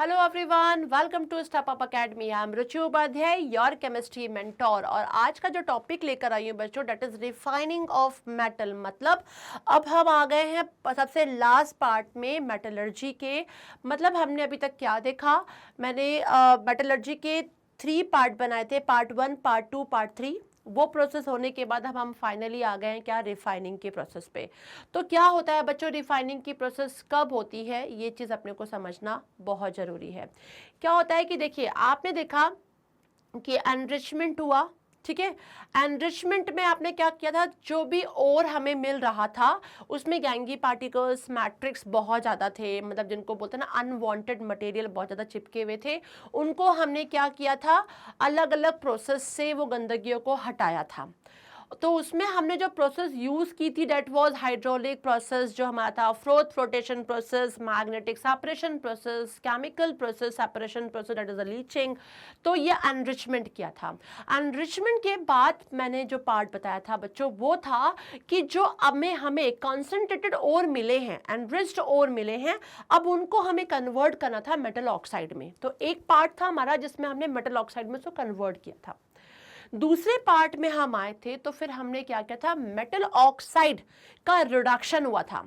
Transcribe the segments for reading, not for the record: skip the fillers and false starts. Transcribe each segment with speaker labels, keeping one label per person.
Speaker 1: Hello everyone, welcome to Step Up Academy. I am Ruchi Upadhyay, your chemistry mentor. और आज का जो टॉपिक लेकर आई हूँ बच्चों, that is refining of metal. मतलब अब हम आ गए हैं सबसे लास्ट पार्ट में मेटलर्जी के। मतलब हमने अभी तक क्या देखा, मैंने मेटलर्जी के 3 पार्ट बनाए थे, पार्ट 1, पार्ट 2, पार्ट 3। वो प्रोसेस होने के बाद अब हम फाइनली आ गए हैं क्या, रिफाइनिंग के प्रोसेस पे। तो क्या होता है बच्चों, रिफाइनिंग की प्रोसेस कब होती है, ये चीज़ अपने को समझना बहुत ज़रूरी है। क्या होता है कि देखिए, आपने देखा कि एनरिचमेंट हुआ, ठीक है। एनरिचमेंट में आपने क्या किया था, जो भी और हमें मिल रहा था उसमें गैंगी पार्टिकल्स, मैट्रिक्स बहुत ज़्यादा थे, मतलब जिनको बोलते हैं ना अनवांटेड मटेरियल बहुत ज़्यादा चिपके हुए थे, उनको हमने क्या किया था, अलग अलग प्रोसेस से वो गंदगियों को हटाया था। तो उसमें हमने जो प्रोसेस यूज की थी डेट वाज हाइड्रोलिक प्रोसेस, जो हमारा था froth flotation process, magnetic separation process, chemical process, separation process, that is a leaching. तो ये एनरिचमेंट किया था। एनरिचमेंट के बाद मैंने जो पार्ट बताया था बच्चों, वो था कि जो अब हमें कंसंट्रेटेड ओर मिले हैं, एनरिच्ड ओर मिले हैं, अब उनको हमें कन्वर्ट करना था मेटल ऑक्साइड में। तो एक पार्ट था हमारा जिसमें हमने मेटल ऑक्साइड में उसको कन्वर्ट किया था। दूसरे पार्ट में हम आए थे तो फिर हमने क्या किया था, मेटल ऑक्साइड का रिडक्शन हुआ था।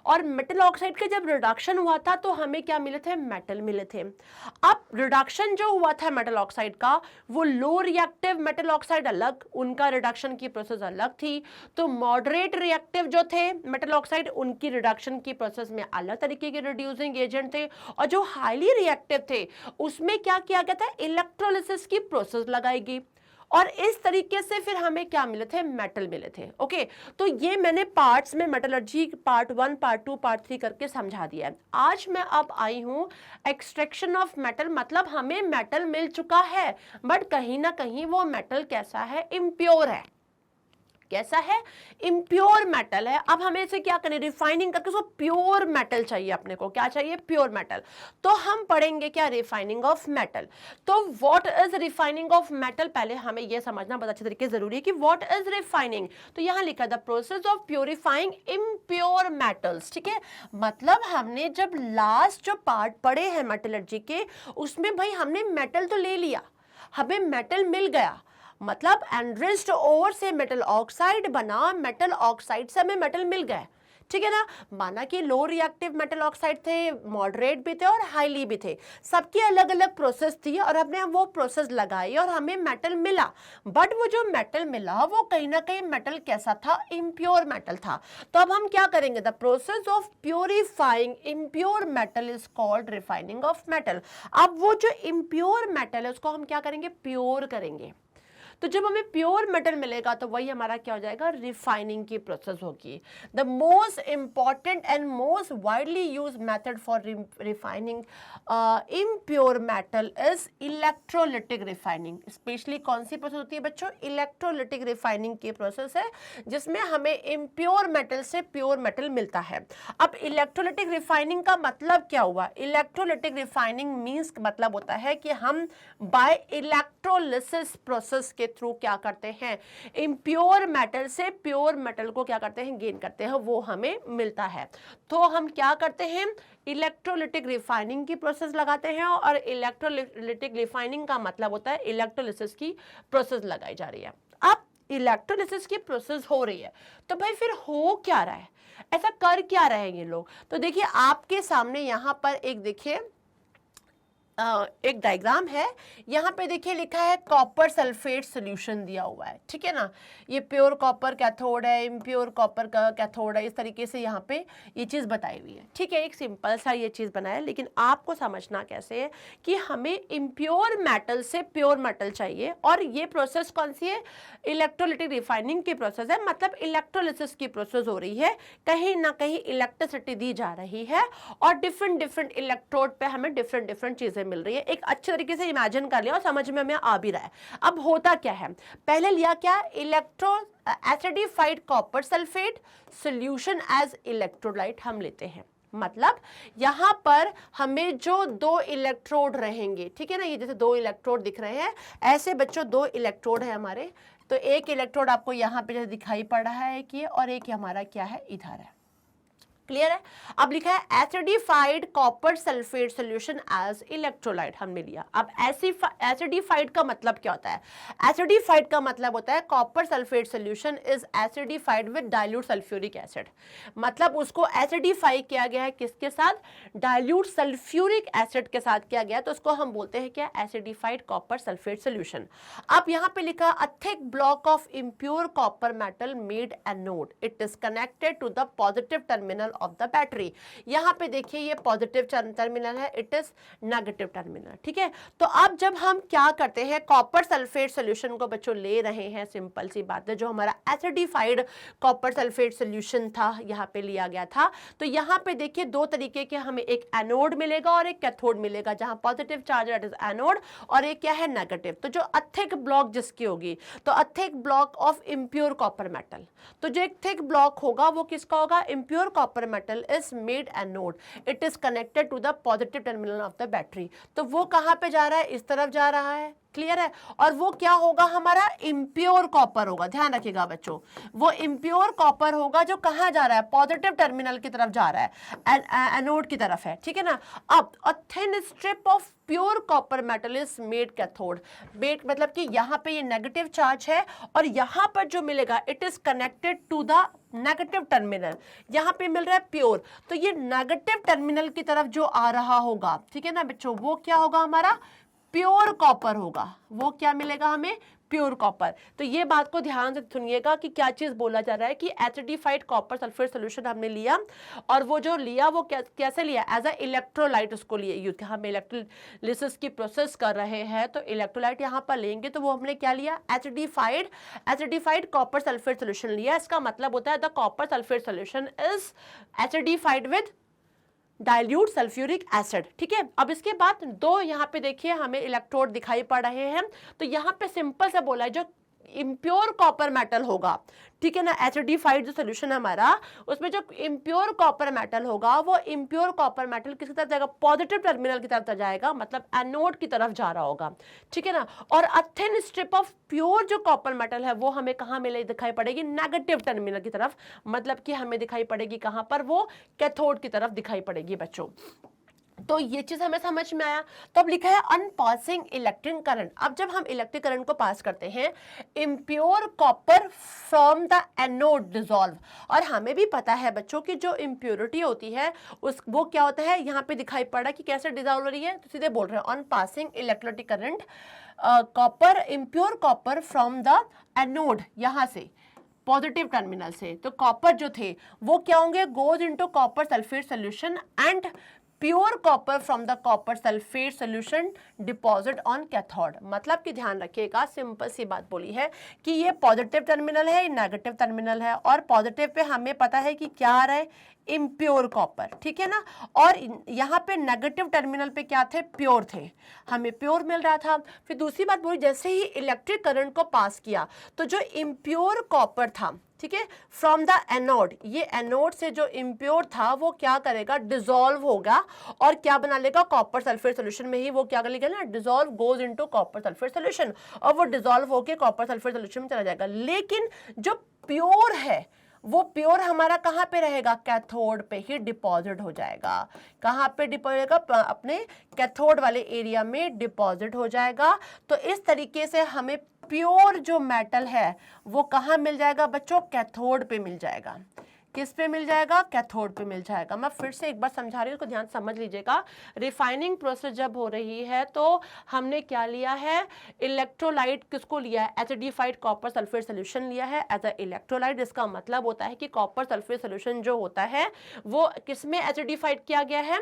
Speaker 1: और मेटल ऑक्साइड का जब रिडक्शन हुआ था तो हमें क्या मिले थे, मेटल मिले थे। अब रिडक्शन जो हुआ था मेटल ऑक्साइड का, वो लो रिएक्टिव मेटल ऑक्साइड अलग, उनका रिडक्शन की प्रोसेस अलग थी। तो मॉडरेट रिएक्टिव जो थे मेटल ऑक्साइड, उनकी रिडक्शन की प्रोसेस में अलग तरीके के रिड्यूसिंग एजेंट थे। और जो हाईली रिएक्टिव थे उसमें क्या किया गया था, इलेक्ट्रोलिसिस की प्रोसेस लगाई गई। और इस तरीके से फिर हमें क्या मिले थे, मेटल मिले थे। ओके, तो ये मैंने पार्ट्स में मेटलर्जी पार्ट 1, पार्ट 2, पार्ट 3 करके समझा दिया है। आज मैं अब आई हूं एक्सट्रैक्शन ऑफ मेटल। मतलब हमें मेटल मिल चुका है, बट कहीं ना कहीं वो मेटल कैसा है, इम्प्योर है। कैसा है, इम्प्योर मेटल है। अब हमें इसे क्या करें, रिफाइनिंग करके उसको प्योर मेटल चाहिए। अपने को क्या चाहिए, प्योर मेटल। तो हम पढ़ेंगे क्या, रिफाइनिंग ऑफ मेटल। तो what is refining of metal, पहले हमें यह समझना बहुत अच्छे तरीके से जरूरी है कि व्हाट इज रिफाइनिंग। तो यहां लिखा the process of purifying impure metals, ठीक है। मतलब हमने जब लास्ट जो पार्ट पढ़े हैं मेटलर्जी के, उसमें भाई हमने मेटल तो ले लिया, हमें मेटल मिल गया। मतलब एनरिच्ड ओर से मेटल ऑक्साइड बना, मेटल ऑक्साइड से हमें मेटल मिल गए, ठीक है ना। माना कि लो रिएक्टिव मेटल ऑक्साइड थे, मॉडरेट भी थे और हाईली भी थे, सबकी अलग अलग प्रोसेस थी और हमने वो प्रोसेस लगाई और हमें मेटल मिला। बट वो जो मेटल मिला वो कहीं ना कहीं मेटल कैसा था, इम्प्योर मेटल था। तो अब हम क्या करेंगे, the process of purifying impure metal is called refining of metal. अब वो जो इम्प्योर मेटल है उसको हम क्या करेंगे, प्योर करेंगे। तो जब हमें प्योर मेटल मिलेगा तो वही हमारा क्या हो जाएगा, रिफाइनिंग की प्रोसेस होगी। The most important and most widely use method for refining impure metal is electrolytic refining. Specially कौन सी प्रोसेस होती है बच्चों, इलेक्ट्रोलिटिक रिफाइनिंग की प्रोसेस है, जिसमें हमें इम्प्योर मेटल से प्योर मेटल मिलता है। अब इलेक्ट्रोलिटिक रिफाइनिंग का मतलब क्या हुआ, इलेक्ट्रोलिटिक रिफाइनिंग मींस मतलब होता है कि हम बाय इलेक्ट्रोलिसिस प्रोसेस के थ्रू क्या करते हैं, इम्प्योर मेटल से प्योर मेटल को क्या करते हैं, गेन करते हैं, वो हमें मिलता है। तो हम क्या करते हैं, इलेक्ट्रोलिटिक रिफाइनिंग की प्रोसेस लगाते हैं। और इलेक्ट्रोलिटिक रिफाइनिंग का मतलब होता है इलेक्ट्रोलिसिस की प्रोसेस लगाई जा रही है। अब इलेक्ट्रोलिसिस की प्रोसेस हो रही है तो भाई फिर हो क्या रहा है, ऐसा कर क्या रहे हैं ये लोग। तो देखिए आपके सामने यहां पर एक देखिए एक डायग्राम है, यहाँ पे देखिए लिखा है कॉपर सल्फेट सॉल्यूशन दिया हुआ है, ठीक है ना। ये प्योर कॉपर कैथोड है, इम्प्योर कॉपर का कैथोड है, इस तरीके से यहाँ पे ये चीज़ बताई हुई है, ठीक है। एक सिंपल सा ये चीज़ बनाया है, लेकिन आपको समझना कैसे है कि हमें इम्प्योर मेटल से प्योर मेटल चाहिए। और ये प्रोसेस कौन सी है, इलेक्ट्रोलिटिक रिफाइनिंग की प्रोसेस है। मतलब इलेक्ट्रोलिसिस की प्रोसेस हो रही है, कहीं ना कहीं इलेक्ट्रिसिटी दी जा रही है और डिफरेंट डिफरेंट इलेक्ट्रोड पे हमें डिफरेंट डिफरेंट चीजें मिल रही है। एक अच्छे तरीके से इमेजिन कर लिया और समझ में हमें आ भी रहा है। अब होता क्या है, पहले लिया क्या, electro acidified copper sulphate solution as electrolyte हम लेते हैं। मतलब यहां पर हमें जो 2 इलेक्ट्रोड रहेंगे, ठीक है ना, ये जैसे 2 इलेक्ट्रोड दिख रहे हैं, ऐसे बच्चों 2 इलेक्ट्रोड है हमारे। तो एक इलेक्ट्रोड आपको यहां पे जैसे दिखाई पड़ रहा है कि, और एक हमारा क्या है, इधर है, क्लियर है। अब लिखा है acidified copper sulphate solution as electrolyte, हमने लिया। अब एसिडिफाइड का मतलब क्या होता है? एसिडिफाइड का मतलब होता है copper sulphate solution is acidified with dilute sulphuric acid, मतलब उसको एसिडिफाई किया गया है किसके साथ? डाइल्यूट सल्फ्यूरिक एसिड के साथ किया गया, तो उसको हम बोलते हैं क्या? Acidified copper sulphate solution. अब यहाँ पे लिखा a thick block of impure copper metal made anode, it is connected to the positive terminal of the battery. यहाँ पे देखिए ये पॉजिटिव टर्मिनल है, इट इज नेगेटिव टर्मिनल, ठीक है। तो अब जब हम क्या करते हैं, कॉपर सल्फेट सॉल्यूशन को बच्चों ले रहे हैं, सिंपल सी बात है, जो हमारा एसिडिफाइड कॉपर सल्फेट सॉल्यूशन था यहाँ पे लिया गया था, तो यहाँ पे देखिए दो तरीके के हमें एक एनोड मिलेगा और एक कैथोड मिलेगा, जहां positive charge that is anode और एक क्या है? नेगेटिव। तो जो थिक ब्लॉक जिसकी होगी, तो thick block of impure copper metal, तो जो एक थिक ब्लॉक होगा वो किसका होगा? Impure copper metal is made anode, it is connected to the positive terminal of the battery. तो वो कहां पे जा रहा है? इस तरफ जा रहा है, क्लियर है। और वो क्या होगा? हमारा इम्प्योर कॉपर होगा, ध्यान रखिएगा बच्चों, वो इम्प्योर कॉपर होगा जो कहां जा रहा है? पॉजिटिव टर्मिनल की तरफ जा रहा है, एनोड की तरफ है, ठीक है ना। अब a thin strip of pure copper metal is made cathode, मतलब कि यहाँ पे ये नेगेटिव चार्ज है और यहाँ पर जो मिलेगा it is connected to the negative terminal, यहाँ पे मिल रहा है प्योर, तो ये नेगेटिव टर्मिनल की तरफ जो आ रहा होगा, ठीक है ना बच्चों, वो क्या होगा? हमारा प्योर कॉपर होगा। वो क्या मिलेगा हमें? Pure copper. तो ये बात को ध्यान से सुनिएगा कि क्या चीज बोला जा रहा है कि एसिडिफाइड कॉपर सल्फेट सॉल्यूशन हमने लिया, और वो जो लिया वो कैसे लिया? एज अ इलेक्ट्रोलाइट उसको लिए यूज, हम इलेक्ट्रोलिसिस की प्रोसेस कर रहे हैं, तो इलेक्ट्रोलाइट यहाँ पर लेंगे, तो वो हमने क्या लिया? एसिडिफाइड कॉपर सल्फेट सॉल्यूशन लिया। इसका मतलब होता है the copper sulphate solution is acidified with dilute sulphuric acid, ठीक है। अब इसके बाद दो यहाँ पे देखिए हमें इलेक्ट्रोड दिखाई पड़ रहे हैं, तो यहाँ पे सिंपल सा बोला है जो इम्प्योर कॉपर मेटल होगा, ठीक है ना, एसिडिफाइड जो सोल्यूशन है हमारा, उसमें जो इम्प्योर कॉपर मेटल होगा वो इम्प्योर कॉपर मेटल किसकी तरफ जाएगा? पॉजिटिव टर्मिनल की तरफ जाएगा, मतलब एनोड की तरफ जा रहा होगा, ठीक है ना। और a thin strip of pure जो कॉपर मेटल है वो हमें कहाँ मिले? दिखाई पड़ेगी नेगेटिव टर्मिनल की तरफ, मतलब कि हमें दिखाई पड़ेगी कहाँ पर? वो कैथोड की तरफ दिखाई पड़ेगी बच्चों। तो ये चीज हमें समझ में आया। तो अब लिखा है अनपासिंग इलेक्ट्रिक करंट। अब जब हम इलेक्ट्रिक करंट को पास करते हैं, impure copper from the anode dissolve, और हमें भी पता है बच्चों की जो इम्प्योरिटी होती है उस वो क्या होता है, यहाँ पे दिखाई पड़ा कि कैसे डिसॉल्व हो रही है, तो सीधे बोल रहे हैं on passing electric current copper, impure copper from the anode, यहाँ से पॉजिटिव टर्मिनल से, तो कॉपर जो थे वो क्या होंगे? Goes into copper sulphate solution and pure copper from the copper sulphate solution deposit on cathode. मतलब कि ध्यान रखिएगा, सिंपल सी बात बोली है कि ये पॉजिटिव टर्मिनल है, नेगेटिव टर्मिनल है, और पॉजिटिव पे हमें पता है कि क्या आ रहा है? इम्प्योर कॉपर, ठीक है ना। और यहाँ पे नेगेटिव टर्मिनल पे क्या थे? प्योर थे, हमें प्योर मिल रहा था। फिर दूसरी बात बोली, जैसे ही इलेक्ट्रिक करंट को पास किया तो जो इम्प्योर कॉपर था, ठीक है, फ्रॉम द एनोड, ये एनोड से जो इम्प्योर था वो क्या करेगा? डिसॉल्व होगा और क्या बना लेगा? कॉपर सल्फेट सॉल्यूशन में ही वो क्या कर लेगा ना, dissolve, goes into copper sulphate solution, और वो डिसॉल्व होके कॉपर सल्फेट सॉल्यूशन में चला जाएगा। लेकिन जो प्योर है वो प्योर हमारा कहाँ पे रहेगा? कैथोड पे ही डिपॉजिट हो जाएगा। कहाँ पे डिपॉजिट होगा? अपने कैथोड वाले एरिया में डिपॉजिट हो जाएगा। तो इस तरीके से हमें प्योर जो मेटल है वो कहाँ मिल जाएगा बच्चों? कैथोड पे मिल जाएगा। किस पे मिल जाएगा? कैथोड पे मिल जाएगा। मैं फिर से एक बार समझा रही हूँ, उसको ध्यान समझ लीजिएगा। रिफाइनिंग प्रोसेस जब हो रही है तो हमने क्या लिया है? इलेक्ट्रोलाइट किसको लिया है? एसिडिफाइड कॉपर सल्फेट सोल्यूशन लिया है एज अ इलेक्ट्रोलाइट। इसका मतलब होता है कि कॉपर सल्फेट सोल्यूशन जो होता है वो किसमें एसिडिफाइड किया गया है?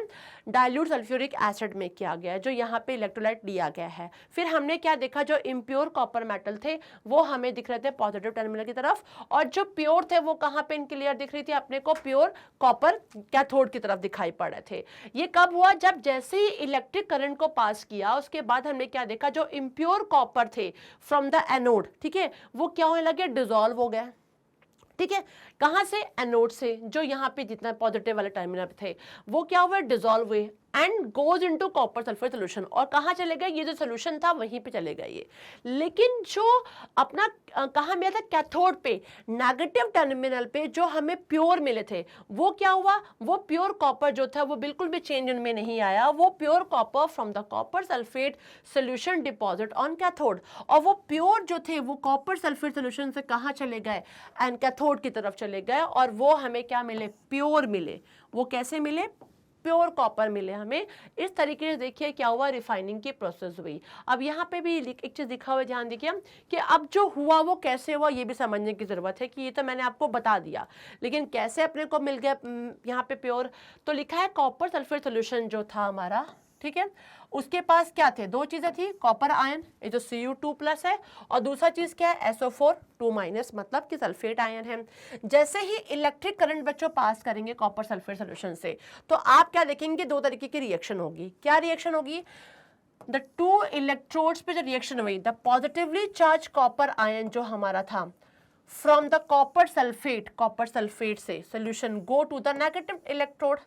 Speaker 1: डाइल्यूट सल्फ्यूरिक एसिड में किया गया है, जो यहाँ पे इलेक्ट्रोलाइट लिया गया है। फिर हमने क्या देखा? जो इम्प्योर कॉपर मेटल थे वो हमें दिख रहे थे पॉजिटिव टर्मिनल की तरफ, और जो प्योर थे वो कहाँ पे इनकी लेयर दिख रही थी? अपने को प्योर कॉपर कैथोड की तरफ दिखाई पड़ रहे थे। ये कब हुआ? जब जैसे ही इलेक्ट्रिक करंट को पास किया उसके बाद हमने क्या देखा? जो इम्प्योर कॉपर थे फ्रॉम द एनोड, ठीक है, वो क्या होने लगे? डिसॉल्व हो गए, ठीक है। कहाँ से? एनोड से, जो यहाँ पे जितना पॉजिटिव वाले टर्मिनल थे वो क्या हुए? डिसॉल्व हुए and goes into copper sulphate solution. और कहाँ चले गए? ये जो सोल्यूशन था वहीं पे चले गए ये। लेकिन जो अपना कहाँ मिला था? कैथोड पे, नेगेटिव टर्मिनल पे जो हमें प्योर मिले थे, वो क्या हुआ? वो प्योर कॉपर जो था वो बिल्कुल भी चेंज उनमें नहीं आया। वो pure copper from the copper sulphate solution deposit on cathode. और वो प्योर जो थे वो कॉपर सल्फेट सोल्यूशन से कहाँ चले गए? एंड कैथोड की तरफ चले गए। और वो हमें क्या मिले? प्योर मिले। वो कैसे मिले? प्योर कॉपर मिले हमें। इस तरीके से देखिए क्या हुआ? रिफाइनिंग की प्रोसेस हुई। अब यहाँ पे भी एक चीज लिखा हुआ ध्यान देखिए कि अब जो हुआ वो कैसे हुआ ये भी समझने की जरूरत है। कि ये तो मैंने आपको बता दिया, लेकिन कैसे अपने को मिल गया यहाँ पे प्योर? तो लिखा है कॉपर सल्फेट सोल्यूशन जो था हमारा, ठीक है, उसके पास क्या थे? दो चीजें थी, कॉपर आयन ये जो Cu2+ है, और दूसरा चीज क्या है? SO4 2- मतलब कि सल्फेट आयन है। जैसे ही इलेक्ट्रिक करंट बच्चों पास करेंगे कॉपर सल्फेट सोल्यूशन से, तो आप क्या देखेंगे? दो तरीके की रिएक्शन होगी। क्या रिएक्शन होगी? द टू इलेक्ट्रोड्स पे जो रिएक्शन हुई, the positively charge copper ion जो हमारा था फ्रॉम द कॉपर सल्फेट से solution go to the negative electrode,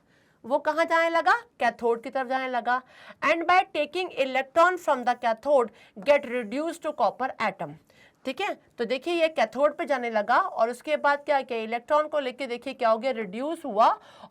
Speaker 1: वो कहाँ जाने लगा? कैथोड की तरफ जाने लगा। And by taking electron from the cathode get reduce to copper atom. ठीक है, तो देखिए ये कैथोड पे जाने लगा और उसके बाद क्या किया? इलेक्ट्रॉन को लेके देखिए क्या हो गया? रिड्यूस हुआ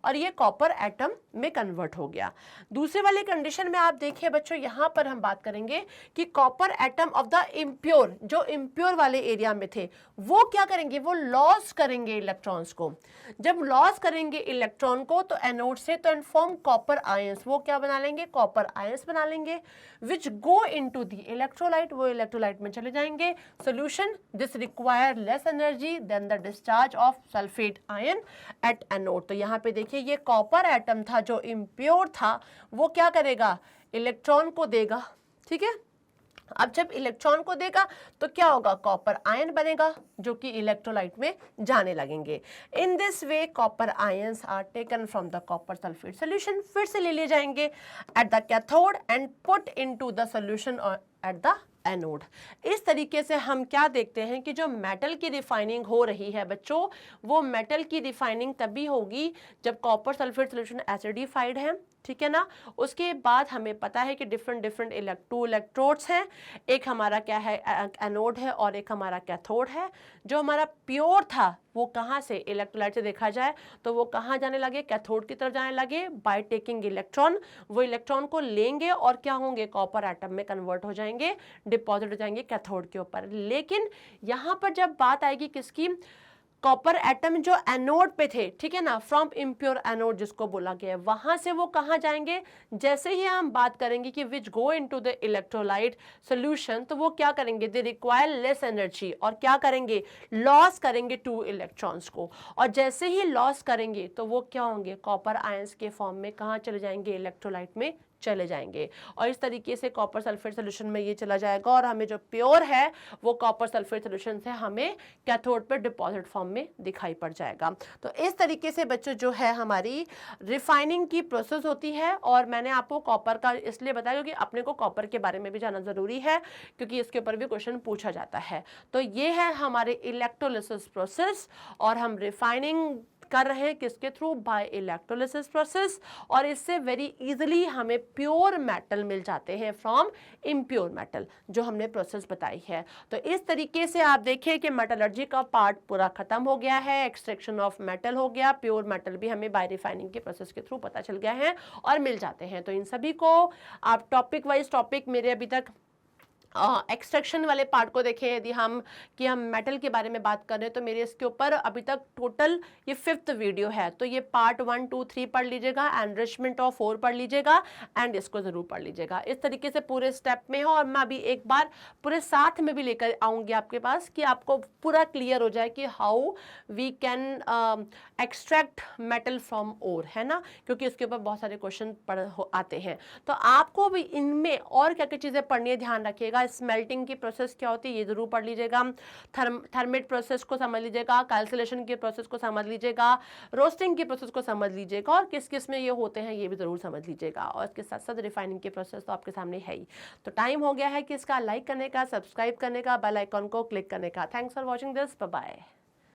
Speaker 1: और ये कॉपर एटम में कन्वर्ट हो गया। दूसरे वाली कंडीशन में आप देखिए बच्चों, यहाँ पर हम बात करेंगे कि copper atom of the impure, जो इम्प्योर वाले एरिया में थे, वो क्या करेंगे? वो लॉस करेंगे इलेक्ट्रॉन्स को। जब लॉस करेंगे इलेक्ट्रॉन को तो एनोड से तो इनफॉर्म कॉपर आयंस, वो क्या बना लेंगे? कॉपर आयंस बना लेंगे, विच गो इनटू द इलेक्ट्रोलाइट, वो इलेक्ट्रोलाइट में चले जाएंगे। Solution this require less energy than the discharge of sulfate ion at anode। तो यहाँ पे देखिए ये कॉपर एटम था जो इम्प्योर था, वो क्या करेगा? इलेक्ट्रॉन को देगा। ठीक है, अब जब इलेक्ट्रॉन को देगा तो क्या होगा? कॉपर आयन बनेगा जो कि इलेक्ट्रोलाइट में जाने लगेंगे। In this way copper ions are taken from the copper sulphate solution, फिर से ले लिए जाएंगे at the cathode and put into the solution at the anode. इस तरीके से हम क्या देखते हैं कि जो मेटल की रिफाइनिंग हो रही है बच्चों, वो मेटल की रिफाइनिंग तभी होगी जब कॉपर सल्फेट सोल्यूशन एसिडिफाइड है। ठीक है ना, उसके बाद हमें पता है कि डिफरेंट टू इलेक्ट्रोड्स हैं, एक हमारा क्या है? एनोड है और एक हमारा कैथोड है। जो हमारा प्योर था वो कहाँ से? इलेक्ट्रोलाइट से देखा जाए तो वो कहाँ जाने लगे? कैथोड की तरफ जाने लगे बाय टेकिंग इलेक्ट्रॉन। वो इलेक्ट्रॉन को लेंगे और क्या होंगे? कॉपर एटम में कन्वर्ट हो जाएंगे, डिपॉजिट हो जाएंगे कैथोड के ऊपर। लेकिन यहाँ पर जब बात आएगी किसकी? कॉपर एटम जो एनोड पे थे, ठीक है ना, फ्रॉम इम्प्योर एनोड जिसको बोला गया है, वहां से वो कहाँ जाएंगे? जैसे ही हम बात करेंगे कि which go into the electrolyte solution, तो वो क्या करेंगे? दे रिक्वायर लेस एनर्जी और क्या करेंगे? लॉस करेंगे टू इलेक्ट्रॉन्स को। और जैसे ही लॉस करेंगे तो वो क्या होंगे? कॉपर आयंस के फॉर्म में कहाँ चले जाएंगे? इलेक्ट्रोलाइट में चले जाएंगे। और इस तरीके से कॉपर सल्फेट सोल्यूशन में ये चला जाएगा और हमें जो प्योर है वो कॉपर सल्फेट सोल्यूशन से हमें कैथोड पे डिपॉजिट फॉर्म में दिखाई पड़ जाएगा। तो इस तरीके से बच्चों जो है हमारी रिफाइनिंग की प्रोसेस होती है। और मैंने आपको कॉपर का इसलिए बताया क्योंकि अपने को कॉपर के बारे में भी जानना जरूरी है, क्योंकि इसके ऊपर भी क्वेश्चन पूछा जाता है। तो ये है हमारे इलेक्ट्रोलिसिस प्रोसेस और हम रिफाइनिंग कर रहे हैं किसके थ्रू? Bye electrolysis process. और इससे वेरी इजीली हमें प्योर मेटल मिल जाते हैं फ्रॉम इम्प्योर मेटल, जो हमने प्रोसेस बताई है। तो इस तरीके से आप देखिए कि मेटलर्जी का पार्ट पूरा खत्म हो गया है, एक्सट्रैक्शन ऑफ मेटल हो गया, प्योर मेटल भी हमें बाय रिफाइनिंग के प्रोसेस के थ्रू पता चल गया है और मिल जाते हैं। तो इन सभी को आप टॉपिक वाइज टॉपिक मेरे अभी तक एक्सट्रैक्शन वाले पार्ट को देखें, यदि हम मेटल के बारे में बात कर रहे हैं तो मेरे इसके ऊपर अभी तक टोटल ये 5th वीडियो है। तो ये पार्ट 1, 2, 3 पढ़ लीजिएगा, एनरिचमेंट ऑफ 4 पढ़ लीजिएगा एंड इसको जरूर पढ़ लीजिएगा। इस तरीके से पूरे स्टेप में हो और मैं अभी एक बार पूरे साथ में भी लेकर आऊंगी आपके पास कि आपको पूरा क्लियर हो जाए कि how we can extract metal from ore, है ना, क्योंकि इसके ऊपर बहुत सारे क्वेश्चन आते हैं। तो आपको भी इनमें और क्या क्या चीजें पढ़नी है ध्यान रखिएगा। स्मेल्टिंग की प्रोसेस क्या होती है ये जरूर पढ़ लीजिएगा, थर्मेट प्रोसेस को समझ लीजिएगा, कैल्कुलेशन की प्रोसेस को समझ लीजिएगा, रोस्टिंग की प्रोसेस को समझ लीजिएगा और किस किस में ये होते हैं ये भी जरूर समझ लीजिएगा। और इसके साथ साथ रिफाइनिंग की प्रोसेस तो आपके सामने है ही। तो टाइम हो गया है कि इसका लाइक करने का, सब्सक्राइब करने का, बेल आइकॉन को क्लिक करने का। Thanks for watching this, bye bye.